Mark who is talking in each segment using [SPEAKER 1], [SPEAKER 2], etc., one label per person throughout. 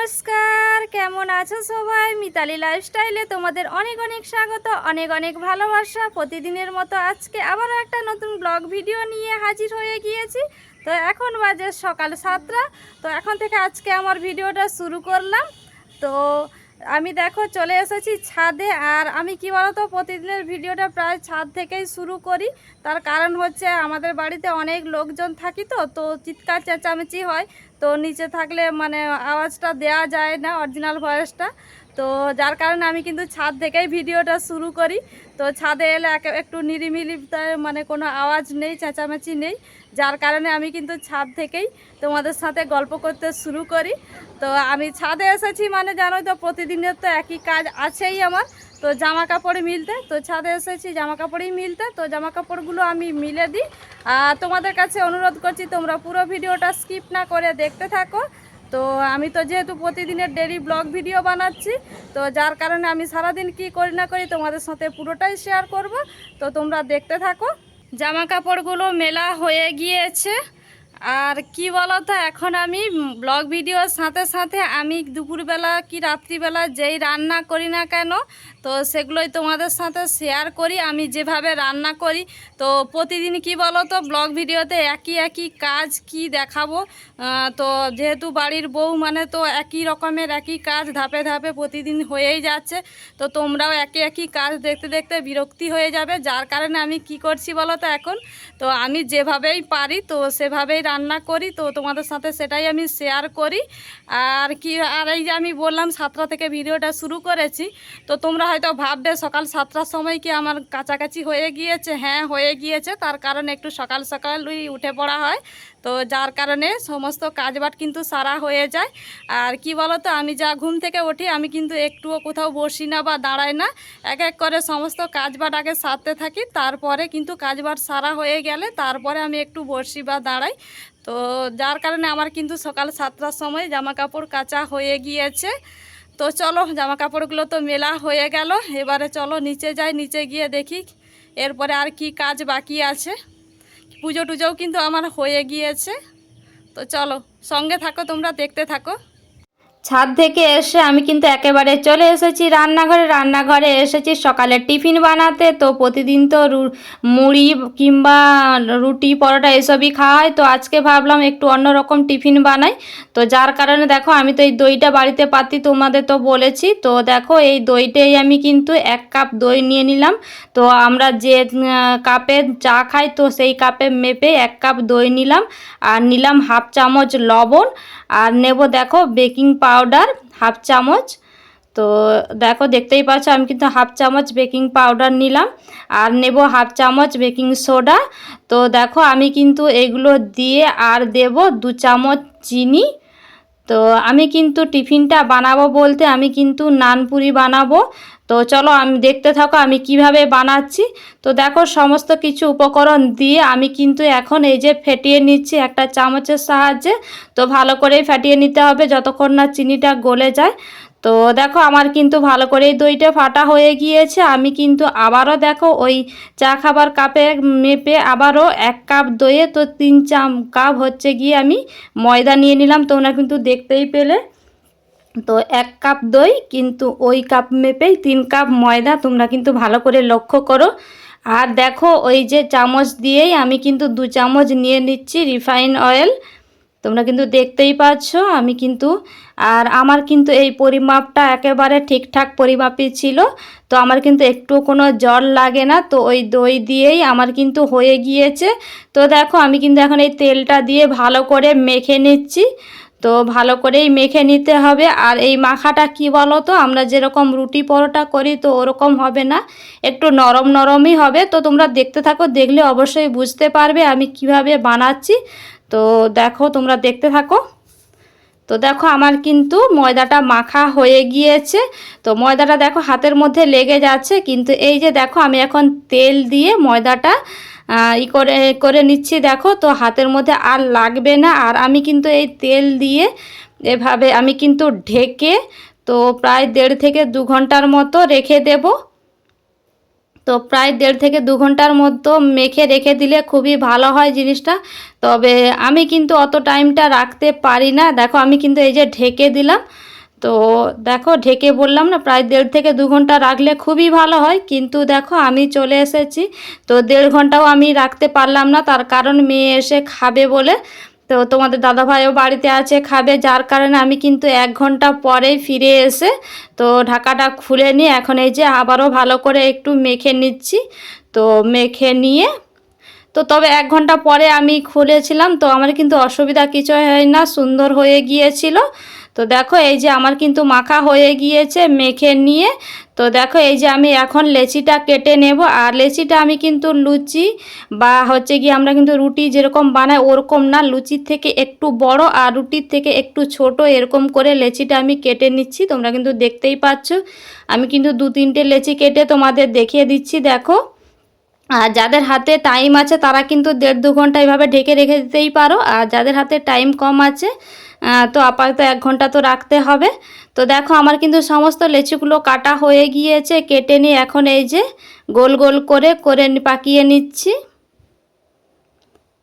[SPEAKER 1] নমস্কার, কেমন আছো সবাই? মিতালি লাইফস্টাইলে তোমাদের অনেক অনেক স্বাগত, অনেক অনেক ভালোবাসা। প্রতিদিনের মতো আজকে আবারও একটা নতুন ব্লগ ভিডিও নিয়ে হাজির হয়ে গিয়েছি। তো এখন বাজে সকাল 7টা। তো এখন থেকে আজকে আমার ভিডিওটা শুরু করলাম। তো আমি দেখো চলে এসেছি ছাদে। আর আমি কি বলতো, প্রতিদিনের ভিডিওটা প্রায় ছাদ থেকেই শুরু করি। তার কারণ হচ্ছে আমাদের বাড়িতে অনেক লোকজন থাকি, তো চিৎকার চেঁচামেচি হয়। তো নিচে থাকলে মানে আওয়াজটা দেওয়া যায় না, অরিজিনাল ভয়েসটা। তো যার কারণে আমি কিন্তু ছাদ থেকেই ভিডিওটা শুরু করি। তো ছাদে এলে একটু নিরিমিলি, মানে কোনো আওয়াজ নেই, চেঁচামেচি নেই। যার কারণে আমি কিন্তু ছাদ থেকেই তোমাদের সাথে গল্প করতে শুরু করি। তো আমি ছাদে এসেছি মানে জানোই তো, প্রতিদিনের তো একই কাজ আছেই আমার। তো জামা কাপড় মিলতে, তো ছাদে এসেছি জামা কাপড়ই মিলতে। তো জামা কাপড়গুলো আমি মিলে দিই। আর তোমাদের কাছে অনুরোধ করছি তোমরা পুরো ভিডিওটা স্কিপ না করে দেখতে থাকো। তো আমি তো যেহেতু প্রতিদিনের ডেইলি ব্লগ ভিডিও বানাচ্ছি, তো যার কারণে আমি সারাদিন কি করি না করি তোমাদের সাথে পুরোটাই শেয়ার করব। তো তোমরা দেখতে থাকো। জামা কাপড়গুলো মেলা হয়ে গিয়েছে। আর কি বলো তো, এখন আমি ব্লগ ভিডিওর সাথে সাথে আমি দুপুরবেলা কি রাত্রিবেলা যেই রান্না করি না কেন, তো সেগুলোই তোমাদের সাথে শেয়ার করি আমি যেভাবে রান্না করি। তো প্রতিদিন কি বলো তো, ব্লগ ভিডিওতে একই একই কাজ কি দেখাবো। তো যেহেতু বাড়ির বউ মানে তো একই রকমের একই কাজ ধাপে ধাপে প্রতিদিন হয়েই যাচ্ছে। তো তোমরাও একই একই কাজ দেখতে দেখতে বিরক্তি হয়ে যাবে। যার কারণে আমি কি করছি বলো তো এখন, তো আমি যেভাবেই পারি তো সেভাবেই রান্না করি। তো তোমাদের সাথে সেটাই আমি শেয়ার করি। আর এই যে আমি বললাম 7টা থেকে ভিডিওটা শুরু করেছি। তো তোমরা হয়তো ভাববে সকাল 7টার সময় কি আমার কাছাকাছি হয়ে গিয়েছে? হ্যাঁ, হয়ে গিয়েছে। তার কারণ একটু সকাল সকালই উঠে পড়া হয়। তো যার কারণে সমস্ত কাজবাট কিন্তু সারা হয়ে যায়। আর কি বলো তো, আমি যা ঘুম থেকে উঠি আমি কিন্তু একটুও কোথাও বসি না বা দাঁড়াই না। এক এক করে সমস্ত কাজবাট আগে সারতে থাকি, তারপরে কিন্তু কাজবাট সারা হয়ে গেলে তারপরে আমি একটু বসি বা দাঁড়াই। তো যার কারণে আমার কিন্তু সকাল 7টার সময় জামা কাপড় কাচা হয়ে গিয়েছে। তো চলো, জামা কাপড়গুলো তো মেলা হয়ে গেল। এবারে চলো নিচে যাই, নিচে গিয়ে দেখি এরপরে আর কি কাজ বাকি আছে। পুজো টুজোও কিন্তু আমার হয়ে গিয়েছে। তো চলো সঙ্গে থাকো, তোমরা দেখতে থাকো। ছাদ থেকে এসে আমি কিন্তু একেবারে চলে এসেছি রান্নাঘরে এসেছি সকালে টিফিন বানাতে। তো প্রতিদিন তো মুড়ি কিংবা রুটি পরোটা এসবই খাওয়া হয়। তো আজকে ভাবলাম একটু অন্যরকম টিফিন বানাই। তো যার কারণে দেখো আমি তো এই দইটা বাড়িতে পাতি, তোমাদের তো বলেছি। তো দেখো এই দইটাই আমি কিন্তু 1 কাপ দই নিয়ে নিলাম। তো আমরা যে কাপে চা খাই তো সেই কাপে মেপে 1 কাপ দই নিলাম। আর নিলাম হাফ চামচ লবণ। আর নেব দেখো বেকিং পাউডার হাফ চামচ। তো দেখো দেখতেই পাচ্ছ আমি কিন্তু হাফ চামচ বেকিং পাউডার নিলাম। আর নেব হাফ চামচ বেকিং সোডা। তো দেখো আমি কিন্তু এগুলো দিয়ে আর দেব 2 চামচ চিনি। তো আমি কিন্তু টিফিনটা বানাবো বলতে আমি কিন্তু নানপুরি বানাবো। তো চলো আমি দেখতে থাকো আমি কিভাবে বানাচ্ছি। তো দেখো সমস্ত কিছু উপকরণ দিয়ে আমি কিন্তু এখন এই যে ফেটিয়ে নিচ্ছি একটা চামচের সাহায্যে। তো ভালো করেই ফেটিয়ে নিতে হবে যতক্ষণ না চিনিটা গলে যায়। তো দেখো আমার কিন্তু ভালো করেই দইটা ফাটা হয়ে গিয়েছে। আমি কিন্তু আবারও দেখো ওই চা খাবার কাপে মেপে আবারও 1 কাপ দইয়ে তো 3 কাপ হচ্ছে গিয়ে আমি ময়দা নিয়ে নিলাম। তোমরা কিন্তু দেখতেই পেলে। তো 1 কাপ দই কিন্তু ওই কাপ মেপেই 3 কাপ ময়দা, তোমরা কিন্তু ভালো করে লক্ষ্য করো। আর দেখো ওই যে চামচ দিয়েই আমি কিন্তু 2 চামচ নিয়ে নিচ্ছি রিফাইন অয়েল। তোমরা কিন্তু দেখতেই পাচ্ছ আমি কিন্তু, আর আমার কিন্তু এই পরিমাপটা একেবারে ঠিকঠাক পরিমাপই ছিল। তো আমার কিন্তু একটু কোনো জল লাগে না। তো ওই দই দিয়েই আমার কিন্তু হয়ে গিয়েছে। তো দেখো আমি কিন্তু এখন এই তেলটা দিয়ে ভালো করে মেখে নিচ্ছি। তো ভালো করেই মেখে নিতে হবে। আর এই মাখাটা কি বলো তো, আমরা যেরকম রুটি পরোটা করি তো ওরকম হবে না, একটু নরম নরমই হবে। তো তোমরা দেখতে থাকো, দেখলে অবশ্যই বুঝতে পারবে আমি কিভাবে বানাচ্ছি। তো দেখো তোমরা দেখতে থাকো। তো দেখো আমার কিন্তু ময়দাটা মাখা হয়ে গিয়েছে। তো ময়দাটা দেখো হাতের মধ্যে লেগে যাচ্ছে, কিন্তু এই যে দেখো আমি এখন তেল দিয়ে ময়দাটা করে করে নিচ্ছি। দেখো তো হাতের মধ্যে আর লাগবে না। আর আমি কিন্তু এই তেল দিয়ে এভাবে আমি কিন্তু ঢেকে তো প্রায় 1.5 থেকে 2 ঘন্টার মতো রেখে দেব। তো প্রায় 1.5 থেকে 2 ঘন্টার মতো মেখে রেখে দিলে খুবই ভালো হয় জিনিসটা। তবে আমি কিন্তু অত টাইমটা রাখতে পারি না। দেখো আমি কিন্তু এই যে ঢেকে দিলাম। তো দেখো ঢেকে বললাম না প্রায় 1.5 থেকে 2 ঘন্টা রাখলে খুবই ভালো হয়, কিন্তু দেখো আমি চলে এসেছি। তো 1.5 ঘন্টাও আমি রাখতে পারলাম না, তার কারণ মেয়ে এসে খাবে বলে। তো তোমাদের দাদাভাইও বাড়িতে আছে খাবে, যার কারণে আমি কিন্তু 1 ঘন্টা পরেই ফিরে এসে তো ঢাকাটা খুলে নিয়ে এখন এই যে আবারও ভালো করে একটু মেখে নিচ্ছি। তো মেখে নিয়ে তো তবে 1 ঘন্টা পরে আমি খুলেছিলাম, তো আমার কিন্তু অসুবিধা কিছু হয় না, সুন্দর হয়ে গিয়েছিল। তো দেখো এই যে আমার কিন্তু মাখা হয়ে গিয়েছে মেখে নিয়ে। তো দেখো এই যে আমি এখন লেচিটা কেটে নেব। আর লেচিটা আমি কিন্তু লুচি বা হচ্ছে কি আমরা কিন্তু রুটি যেরকম বানাই ওরকম না, লুচির থেকে একটু বড় আর রুটির থেকে একটু ছোট এরকম করে লেচিটা আমি কেটে নিচ্ছি। তোমরা কিন্তু দেখতেই পাচ্ছ আমি কিন্তু 2-3টে লেচি কেটে তোমাদের দেখিয়ে দিচ্ছি। দেখো আর যাদের হাতে টাইম আছে তারা কিন্তু 1.5-2 ঘন্টা এভাবে ঢেকে রেখে দিতেই পারো। আর যাদের হাতে টাইম কম আছে তো আপাতত 1 ঘন্টা তো রাখতে হবে। তো দেখো আমার কিন্তু সমস্ত লেচিগুলো কাটা হয়ে গিয়েছে, কেটে নিয়ে এখন এই যে গোল গোল করে করে পাকিয়ে নিচ্ছি।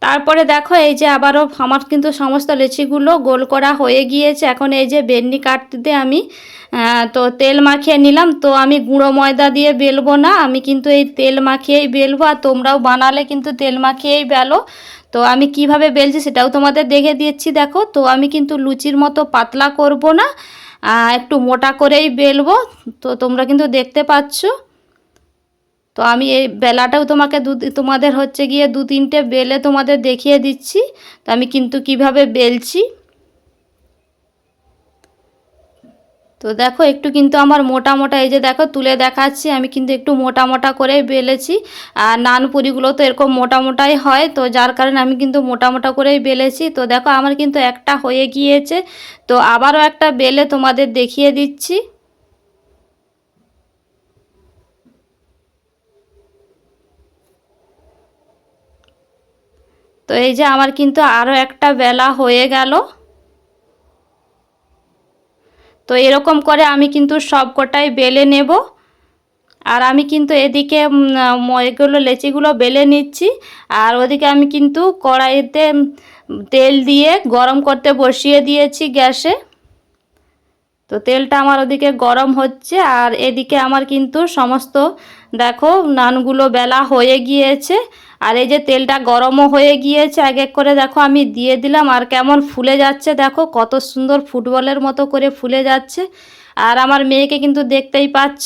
[SPEAKER 1] তারপরে দেখো এই যে আবারও আমার কিন্তু সমস্ত লেচিগুলো গোল করা হয়ে গিয়েছে। এখন এই যে বেলনি কাটতে আমি তো তেল মাখিয়ে নিলাম। তো আমি গুঁড়ো ময়দা দিয়ে বেলবো না, আমি কিন্তু এই তেল মাখিয়েই বেলবো। আর তোমরাও বানালে কিন্তু তেল মাখিয়েই বেলো। তো আমি কিভাবে বেলছি সেটাও তোমাদের দেখে দিচ্ছি। দেখো তো আমি কিন্তু লুচির মতো পাতলা করব না, একটু মোটা করেই বেলবো। তো তোমরা কিন্তু দেখতে পাচ্ছ। তো আমি এই বেলাটাও তোমাদের হচ্ছে গিয়ে 2-3টে বেলে তোমাদের দেখিয়ে দিচ্ছি। তো আমি কিন্তু কিভাবে বেলছি। তো দেখো একটু কিন্তু আমার মোটা মোটা, এই যে দেখো তুলে দেখাচ্ছি, আমি কিন্তু একটু মোটা মোটা করে বেলেছি। আর নানপুরিগুলো তো এরকম মোটা মোটাই হয়, তো যার কারণে আমি কিন্তু মোটা মোটা করেই বেলেছি। তো দেখো আমার কিন্তু একটা হয়ে গিয়েছে। তো আবারও একটা বেলে তোমাদের দেখিয়ে দিচ্ছি। তো এই যে আমার কিন্তু আরও একটা বেলা হয়ে গেল। তো এরকম করে আমি কিন্তু সব কটাই বেলে নেব। আর আমি কিন্তু এদিকে এগুলো লেচিগুলো বেলে নিচ্ছি। আর ওদিকে আমি কিন্তু কড়াইতে তেল দিয়ে গরম করতে বসিয়ে দিয়েছি গ্যাসে। তো তেলটা আমার ওদিকে গরম হচ্ছে। আর এদিকে আমার কিন্তু সমস্ত দেখো নানগুলো বেলা হয়ে গিয়েছে। আর এই যে তেলটা গরমও হয়ে গিয়েছে, এক এক করে দেখো আমি দিয়ে দিলাম। আর কেমন ফুলে যাচ্ছে দেখো, কত সুন্দর ফুটবলের মতো করে ফুলে যাচ্ছে। আর আমার মেয়েকে কিন্তু দেখতেই পাচ্ছ,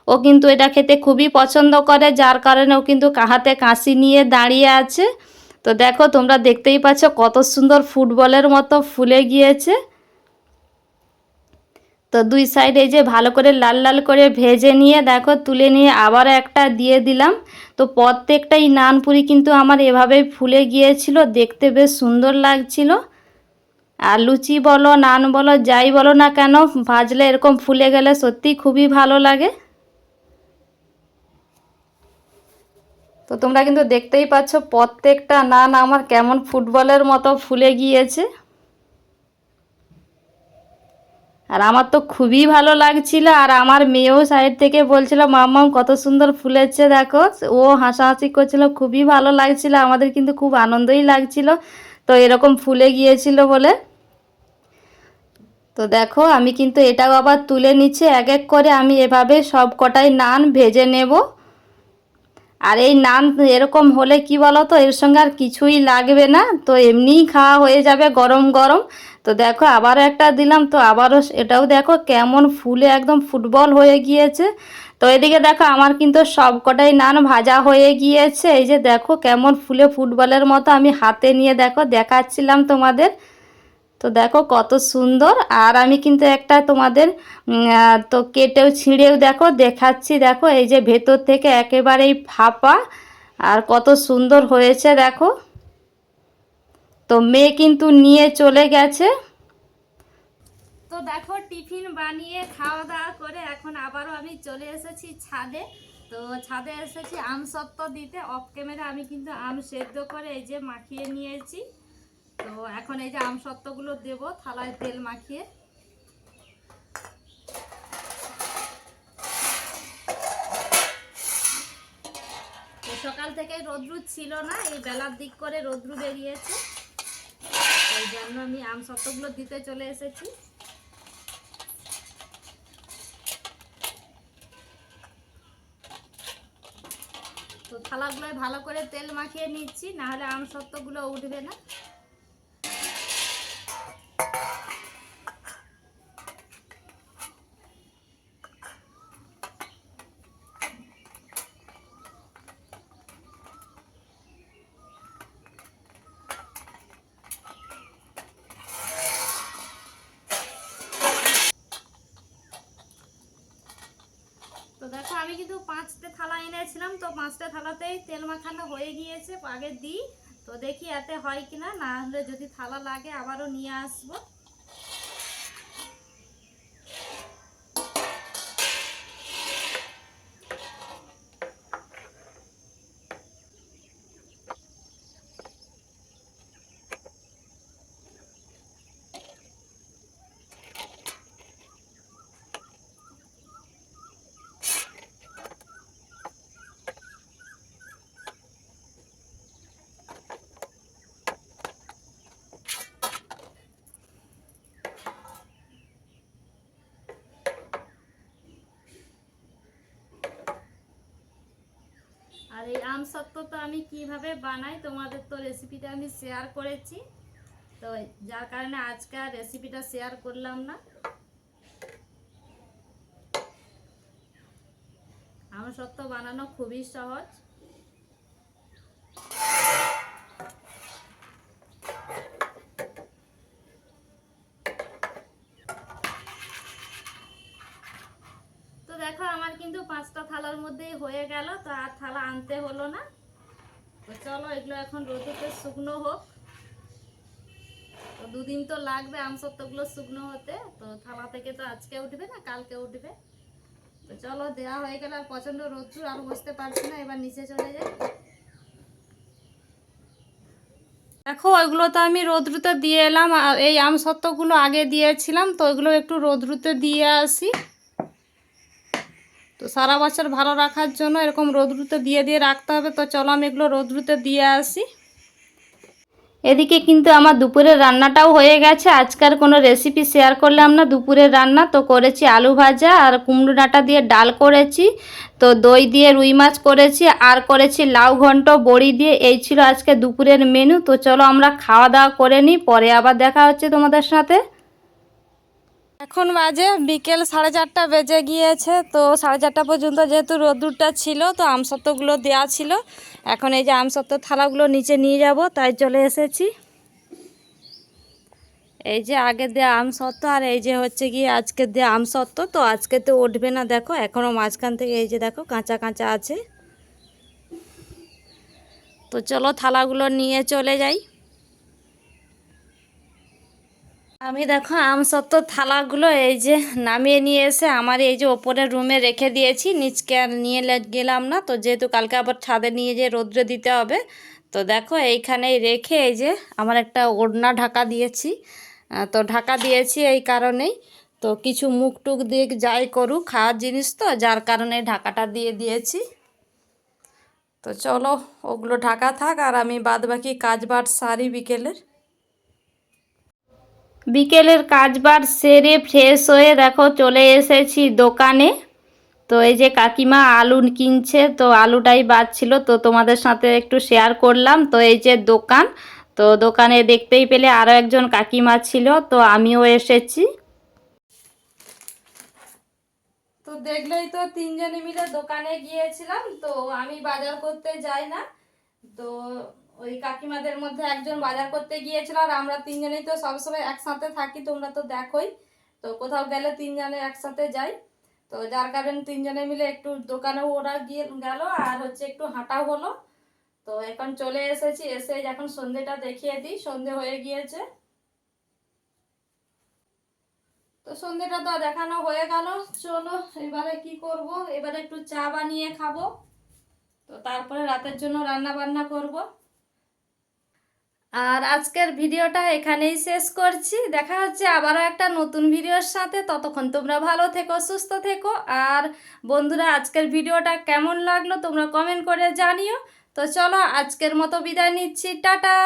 [SPEAKER 1] ও কিন্তু এটা খেতে খুবই পছন্দ করে, যার কারণে ও কিন্তু হাতে কাঁচি নিয়ে দাঁড়িয়ে আছে। তো দেখো তোমরা দেখতেই পাচ্ছ কত সুন্দর ফুটবলের মতো ফুলে গিয়েছে। তো দুই সাইডে যে ভালো করে লাল লাল করে ভেজে নিয়ে দেখো তুলে নিয়ে আবার একটা দিয়ে দিলাম। তো প্রত্যেকটাই নানপুরি কিন্তু আমার এভাবেই ফুলে গিয়েছিল, দেখতে বেশ সুন্দর লাগছিল। আর লুচি বলো নান বলো যাই বলো না কেন, ভাজলে এরকম ফুলে গেলে সত্যি খুবই ভালো লাগে। তো তোমরা কিন্তু দেখতেই পাচ্ছ প্রত্যেকটা নান আমার কেমন ফুটবলের মতো ফুলে গিয়েছে। আর আমার তো খুবই ভালো লাগছিল। আর আমার মেয়েও সাইড থেকে বলছিল মাম্মাম কত সুন্দর ফুলেছে দেখো, ও হাসাহাসি করছিল, খুবই ভালো লাগছিল। আমাদের কিন্তু খুব আনন্দই লাগছিল তো এরকম ফুলে গিয়েছিল বলে। তো দেখো আমি কিন্তু এটাও আবার তুলে নিচ্ছি, এক এক করে আমি এভাবে সব কটাই নান ভেজে নেব। আর এই নান এরকম হলে কি বলো তো, এর সঙ্গে আর কিছুই লাগবে না, তো এমনিই খাওয়া হয়ে যাবে গরম গরম। তো দেখো আবারও একটা দিলাম, তো আবারও এটাও দেখো কেমন ফুলে একদম ফুটবল হয়ে গিয়েছে। তো এদিকে দেখো আমার কিন্তু সব কটাই নান ভাজা হয়ে গিয়েছে। এই যে দেখো কেমন ফুলে ফুটবলের মতো, আমি হাতে নিয়ে দেখো দেখাচ্ছিলাম তোমাদের। তো দেখো কত সুন্দর। আর আমি কিন্তু একটা তোমাদের তো কেটেও ছিঁড়েও দেখো দেখাচ্ছি। দেখো এই যে ভেতর থেকে একেবারেই ফাঁপা, আর কত সুন্দর হয়েছে দেখো। তো মেয়ে কিন্তু নিয়ে চলে গেছে। তো দেখো টিফিন বানিয়ে খাওয়া দাওয়া করে এখন আবারও আমি চলে এসেছি ছাদে। তো ছাদে এসেছি আম সত্ত্ব দিতে। অফ ক্যামেরা আমি কিন্তু আম সেদ্ধ করে এই যে মাখিয়ে নিয়েছি। তো এখন এই যে আম সত্ত্বগুলো দেবো থালায় তেল মাখিয়ে। সকাল থেকে রোদ্রু ছিল না, এই বেলার দিক করে রোদ্রু বেরিয়েছে, ওই জন্য আমি আম সত্ত্বগুলো দিতে চলে এসেছি। তো থালাগুলোয় ভালো করে তেল মাখিয়ে নিচ্ছি, না হলে আম সত্ত্বগুলো উঠবে না। তো দেখো আমি কিন্তু 5টে থালা এনেছিলাম, তো 5টে থালাতেই তেল মাখানো হয়ে গিয়েছে। আগে দিই তো দেখি এতে হয় কিনা, না হলে যদি থালা লাগে আবারও নিয়ে আসবো। আর এই আম সত্ত্ব তো আমি কিভাবে বানাই তোমাদের তো রেসিপিটা আমি শেয়ার করেছি, তো যার কারণে আজকে আর রেসিপিটা শেয়ার করলাম না। আম সত্ত্ব বানানো খুবই সহজ। তো দেখো আমার কিন্তু 5টা থালার মধ্যেই হয়ে গেল, তো আর থালা আনতে হলো না। তো চলো এগুলো এখন রোদে শুকনো হোক। তো 2 দিন তো লাগবে আম সত্ত্বগুলো শুকনো হতে, তো থালা থেকে তো আজকে উঠবে না, কালকে উঠবে। তো চলো দেওয়া হয়ে গেল, আর প্রচন্ড রোদ্দুর, আর বসতে পারছি না, এবার নিচে চলে যাই। দেখো ওইগুলো তো আমি রোদ্রুতে দিয়ে এলাম, আর এই আম সত্ত্বগুলো আগে দিয়েছিলাম, তো ওইগুলো একটু রোদ্রুতে দিয়ে আসি। তো সারা বছর ভালো রাখার জন্য এরকম রোদ্রুতে দিয়ে দিয়ে রাখতে হবে। তো চলো আমি এগুলো রোদ্রুতে দিয়ে আসি। এদিকে কিন্তু আমার দুপুরের রান্নাটাও হয়ে গেছে। আজকের কোনো রেসিপি শেয়ার করলাম না দুপুরের রান্না। তো করেছি আলু ভাজা আর কুমড়ো ডাঁটা দিয়ে ডাল করেছি, তো দই দিয়ে রুই মাছ করেছি, আর করেছি লাউ ঘন্ট বড়ি দিয়ে। এই ছিল আজকে দুপুরের মেনু। তো চলো আমরা খাওয়া দাওয়া করে নিই, পরে আবার দেখা হচ্ছে তোমাদের সাথে। এখন বাজে বিকেল 4:30 বেজে গিয়েছে। তো 4:30 পর্যন্ত যেহেতু রোদ্দুরটা ছিল, তো আমসত্ত্বগুলো দেওয়া ছিল। এখন এই যে আমসত্ত্ব থালাগুলো নিচে নিয়ে যাব, তাই চলে এসেছি। এই যে আগে দেওয়া আমসত্ত্ব, আর এই যে হচ্ছে গিয়ে আজকে দেওয়া আমসত্ত্ব। তো আজকে তো উঠবে না, দেখো এখনও মাঝখান থেকে এই যে দেখো কাঁচা কাঁচা আছে। তো চলো থালাগুলো নিয়ে চলে যাই। আমি দেখো আমসত্ত্ব থালাগুলো এই যে নামিয়ে নিয়ে এসে আমার এই যে ওপরের রুমে রেখে দিয়েছি, নিচকে আর নিয়ে গেলাম না। তো যেহেতু কালকে আবার ছাদে নিয়ে যেয়ে রোদ্রে দিতে হবে, তো দেখো এইখানেই রেখে এই যে আমার একটা ওড়না ঢাকা দিয়েছি। তো ঢাকা দিয়েছি এই কারণেই, তো কিছু মুখ টুক দিয়ে যাই করুক, খাওয়ার জিনিস তো, যার কারণে ঢাকাটা দিয়ে দিয়েছি। তো চলো ওগুলো ঢাকা থাক, আর আমি বাদবাকি কাজবাজ সারি বিকেলের। বিকেলের কাজবার সেরে ফ্রেশ হয়ে দেখো চলে এসেছি দোকানে। তো এই যে কাকিমা আলু কিনছে, তো আলুটাই বাজছিল, তো তোমাদের সাথে একটু শেয়ার করলাম। তো এই যে দোকান, তো দোকানে দেখতেই পেলে আরও একজন কাকিমা ছিল, তো আমিও এসেছি। তো দেখলেই তো 3জনে মিলে দোকানে গিয়েছিলাম। তো আমি বাজার করতে যাই না, তো ওই কাকিমাদের মধ্যে একজন বাজার করতে গিয়েছিল, আর আমরা 3জনেই তো সবসময় একসাথে থাকি, তোমরা তো দেখোই। তো কোথাও গেলে 3জনে একসাথে যাই, তো যার কারণে 3জনে মিলে একটু দোকানেও ওরা গিয়ে গেল, আর হচ্ছে একটু হাঁটাও হলো। তো এখন চলে এসেছি, এসে এখন সন্ধেটা দেখিয়ে দিই, সন্ধে হয়ে গিয়েছে। তো সন্ধেটা তো দেখানো হয়ে গেল। চলো এবারে কি করব, এবারে একটু চা বানিয়ে খাবো, তো তারপরে রাতের জন্য রান্না বান্না করব। আর আজকের ভিডিওটা এখানেই শেষ করছি। দেখা হচ্ছে আবারও একটা নতুন ভিডিওর সাথে। ততক্ষণ তোমরা ভালো থেকো, সুস্থ থেকো। আর বন্ধুরা আজকের ভিডিওটা কেমন লাগলো তোমরা কমেন্ট করে জানিও। তো চলো আজকের মতো বিদায় নিচ্ছি, টাটা।